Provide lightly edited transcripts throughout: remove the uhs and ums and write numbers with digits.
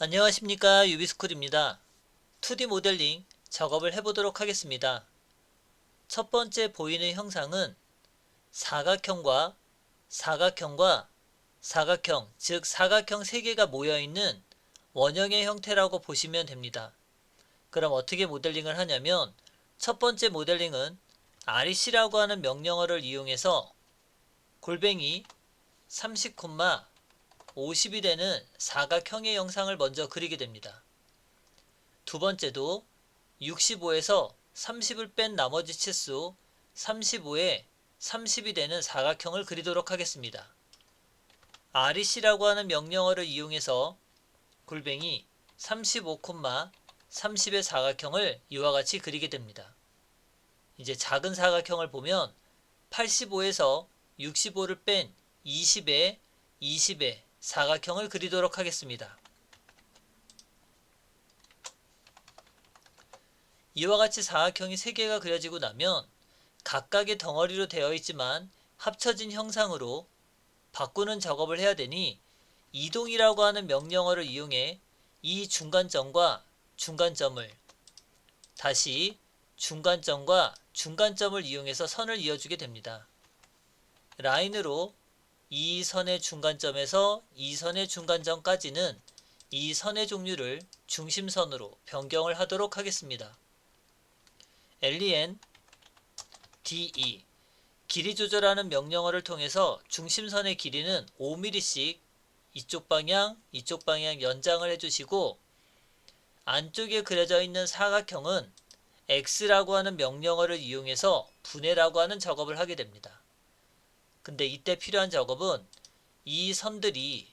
안녕하십니까, 유비스쿨입니다. 2D 모델링 작업을 해보도록 하겠습니다. 첫 번째 보이는 형상은 사각형과 사각형과 사각형, 즉 사각형 3개가 모여있는 원형의 형태라고 보시면 됩니다. 그럼 어떻게 모델링을 하냐면 첫 번째 모델링은 REC라고 하는 명령어를 이용해서 골뱅이 30, 50이 되는 사각형의 형상을 먼저 그리게 됩니다. 두 번째도 65에서 30을 뺀 나머지 치수 35에 30이 되는 사각형을 그리도록 하겠습니다. REC라고 하는 명령어를 이용해서 골뱅이 35, 30의 사각형을 이와 같이 그리게 됩니다. 이제 작은 사각형을 보면 85에서 65를 뺀 20의 사각형을 그리도록 하겠습니다. 이와 같이 사각형이 3개가 그려지고 나면 각각의 덩어리로 되어 있지만 합쳐진 형상으로 바꾸는 작업을 해야 되니 이동이라고 하는 명령어를 이용해 이 중간점과 중간점을 다시 중간점과 중간점을 이용해서 선을 이어주게 됩니다. 라인으로 이 선의 중간점에서 이 선의 중간점까지는 이 선의 종류를 중심선으로 변경을 하도록 하겠습니다. len de 길이 조절하는 명령어를 통해서 중심선의 길이는 5mm씩 이쪽 방향 연장을 해주시고 안쪽에 그려져 있는 사각형은 x라고 하는 명령어를 이용해서 분해라고 하는 작업을 하게 됩니다. 근데 이때 필요한 작업은 이 선들이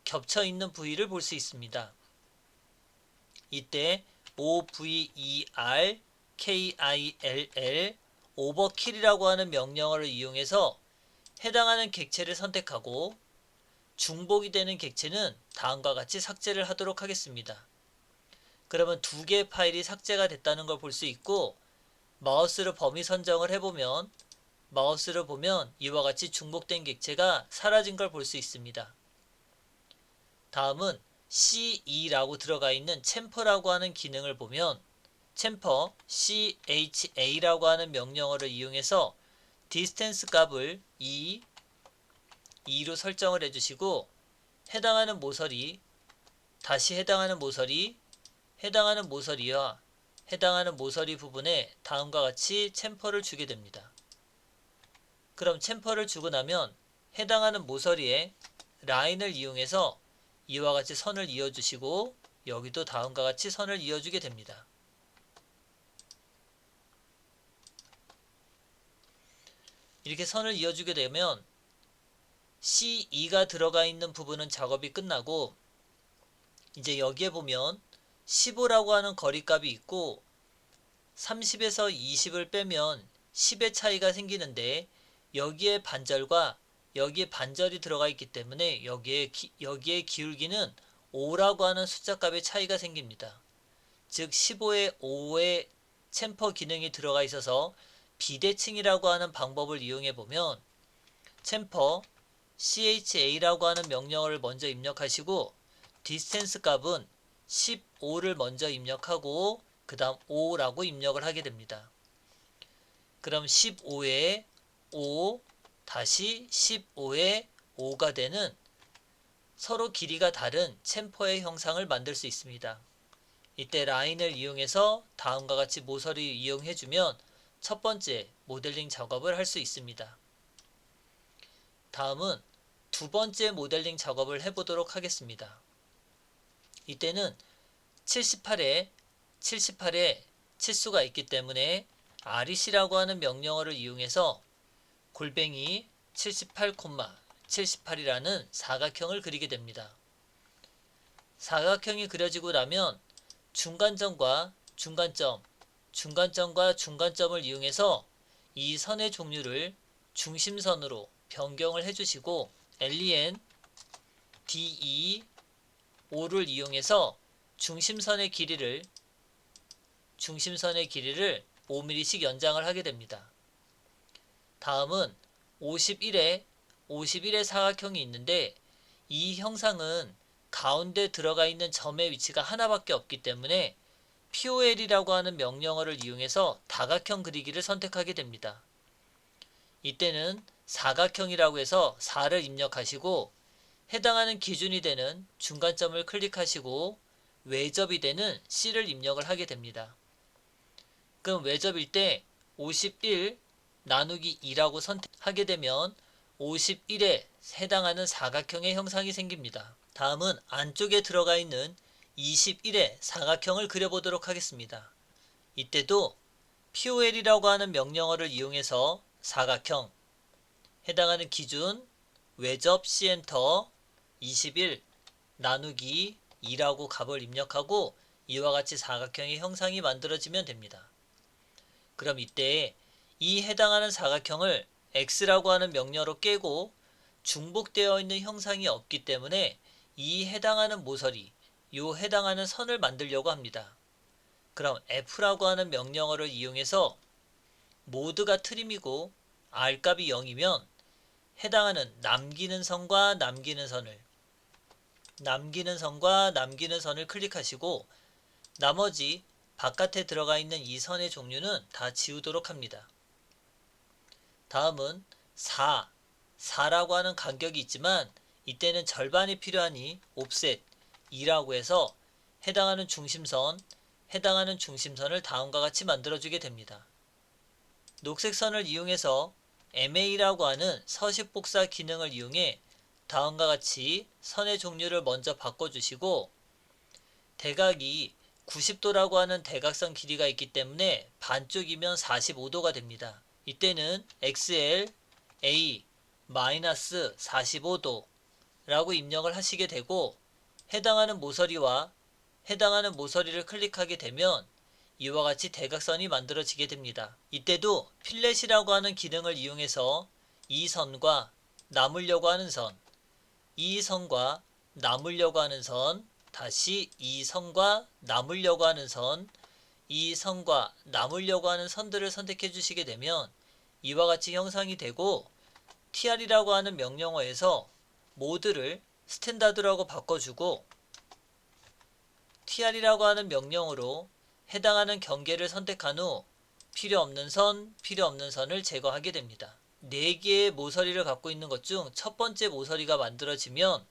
겹쳐 있는 부위를 볼 수 있습니다. 이때 over kill 오버킬이라고 하는 명령어를 이용해서 해당하는 객체를 선택하고 중복이 되는 객체는 다음과 같이 삭제를 하도록 하겠습니다. 그러면 2개의 파일이 삭제가 됐다는 걸 볼 수 있고 마우스로 범위 선정을 해보면 마우스를 보면 이와 같이 중복된 객체가 사라진 걸 볼 수 있습니다. 다음은 CE라고 들어가 있는 챔퍼라고 하는 기능을 보면 챔퍼 CHA라고 하는 명령어를 이용해서 디스턴스 값을 2로 설정을 해주시고 해당하는 모서리 해당하는 모서리 부분에 다음과 같이 챔퍼를 주게 됩니다. 그럼 챔퍼를 주고 나면 해당하는 모서리에 라인을 이용해서 이와 같이 선을 이어주시고 여기도 다음과 같이 선을 이어주게 됩니다. 이렇게 선을 이어주게 되면 C2가 들어가 있는 부분은 작업이 끝나고 이제 여기에 보면 15라고 하는 거리값이 있고 30에서 20을 빼면 10의 차이가 생기는데 여기에 반절과 여기에 반절이 들어가 있기 때문에 여기에 기울기는 5라고 하는 숫자 값의 차이가 생깁니다. 즉 15에 5의 챔퍼 기능이 들어가 있어서 비대칭이라고 하는 방법을 이용해 보면 챔퍼 cha라고 하는 명령어를 먼저 입력하시고 디스턴스 값은 15를 먼저 입력하고 그 다음 5라고 입력을 하게 됩니다. 그럼 15에 5 다시 15에 5가 되는 서로 길이가 다른 챔퍼의 형상을 만들 수 있습니다. 이때 라인을 이용해서 다음과 같이 모서리를 이용해주면 첫 번째 모델링 작업을 할 수 있습니다. 다음은 두 번째 모델링 작업을 해보도록 하겠습니다. 이때는 78에 치수가 있기 때문에 REC라고 하는 명령어를 이용해서 골뱅이 78, 78이라는 사각형을 그리게 됩니다. 사각형이 그려지고 나면 중간점과 중간점을 이용해서 이 선의 종류를 중심선으로 변경을 해주시고 len de 5를 이용해서 중심선의 길이를 5mm씩 연장을 하게 됩니다. 다음은 51의 사각형이 있는데 이 형상은 가운데 들어가 있는 점의 위치가 하나밖에 없기 때문에 POL이라고 하는 명령어를 이용해서 다각형 그리기를 선택하게 됩니다. 이때는 사각형이라고 해서 4를 입력하시고 해당하는 기준이 되는 중간점을 클릭하시고 외접이 되는 C를 입력을 하게 됩니다. 그럼 외접일 때 51 나누기 2라고 선택하게 되면 51에 해당하는 사각형의 형상이 생깁니다. 다음은 안쪽에 들어가 있는 21의 사각형을 그려보도록 하겠습니다. 이때도 POL이라고 하는 명령어를 이용해서 사각형, 해당하는 기준, 외접 C엔터 21 나누기 2라고 값을 입력하고 이와 같이 사각형의 형상이 만들어지면 됩니다. 그럼 이때 이 해당하는 사각형을 X라고 하는 명령어로 깨고 중복되어 있는 형상이 없기 때문에 이 해당하는 모서리, 요 해당하는 선을 만들려고 합니다. 그럼 F라고 하는 명령어를 이용해서 모드가 트림이고 R값이 0이면 해당하는 남기는 선과 남기는 선을 클릭하시고 나머지 바깥에 들어가 있는 이 선의 종류는 다 지우도록 합니다. 다음은 4라고 하는 간격이 있지만 이때는 절반이 필요하니 옵셋 2라고 해서 해당하는 중심선을 다음과 같이 만들어주게 됩니다. 녹색 선을 이용해서 MA라고 하는 서식복사 기능을 이용해 다음과 같이 선의 종류를 먼저 바꿔주시고 대각이 90도라고 하는 대각선 길이가 있기 때문에 반쪽이면 45도가 됩니다. 이때는 XL A 마이너스 45도 라고 입력을 하시게 되고 해당하는 모서리를 클릭하게 되면 이와 같이 대각선이 만들어지게 됩니다. 이때도 필렛이라고 하는 기능을 이용해서 이 선과 남으려고 하는 선, 이 선과 남으려고 하는 선, 다시 이 선과 남으려고 하는 선, 이 선과 남으려고 하는 선들을 선택해 주시게 되면 이와 같이 형상이 되고 TR이라고 하는 명령어에서 모드를 스탠다드라고 바꿔주고 TR이라고 하는 명령어로 해당하는 경계를 선택한 후 필요 없는 선을 제거하게 됩니다. 4개의 모서리를 갖고 있는 것 중 첫 번째 모서리가 만들어지면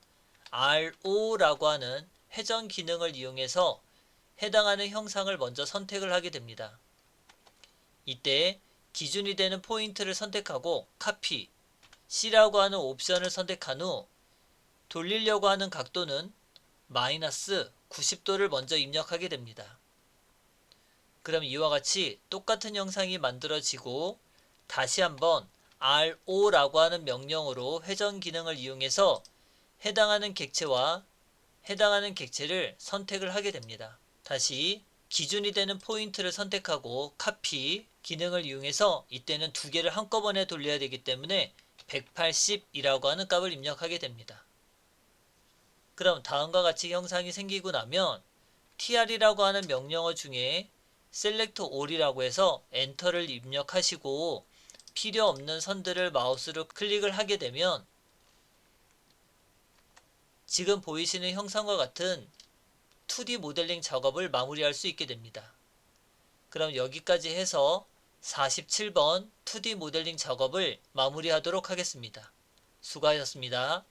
RO라고 하는 회전 기능을 이용해서 해당하는 형상을 먼저 선택을 하게 됩니다. 이때 기준이 되는 포인트를 선택하고 카피, C라고 하는 옵션을 선택한 후 돌리려고 하는 각도는 마이너스 90도를 먼저 입력하게 됩니다. 그럼 이와 같이 똑같은 형상이 만들어지고 다시 한번 RO라고 하는 명령어로 회전 기능을 이용해서 해당하는 객체를 선택을 하게 됩니다. 다시 기준이 되는 포인트를 선택하고 카피 기능을 이용해서 이때는 2개를 한꺼번에 돌려야 되기 때문에 180이라고 하는 값을 입력하게 됩니다. 그럼 다음과 같이 형상이 생기고 나면 TR이라고 하는 명령어 중에 Select All이라고 해서 엔터를 입력하시고 필요 없는 선들을 마우스로 클릭을 하게 되면 지금 보이시는 형상과 같은 2D 모델링 작업을 마무리할 수 있게 됩니다. 그럼 여기까지 해서 47번 2D 모델링 작업을 마무리하도록 하겠습니다. 수고하셨습니다.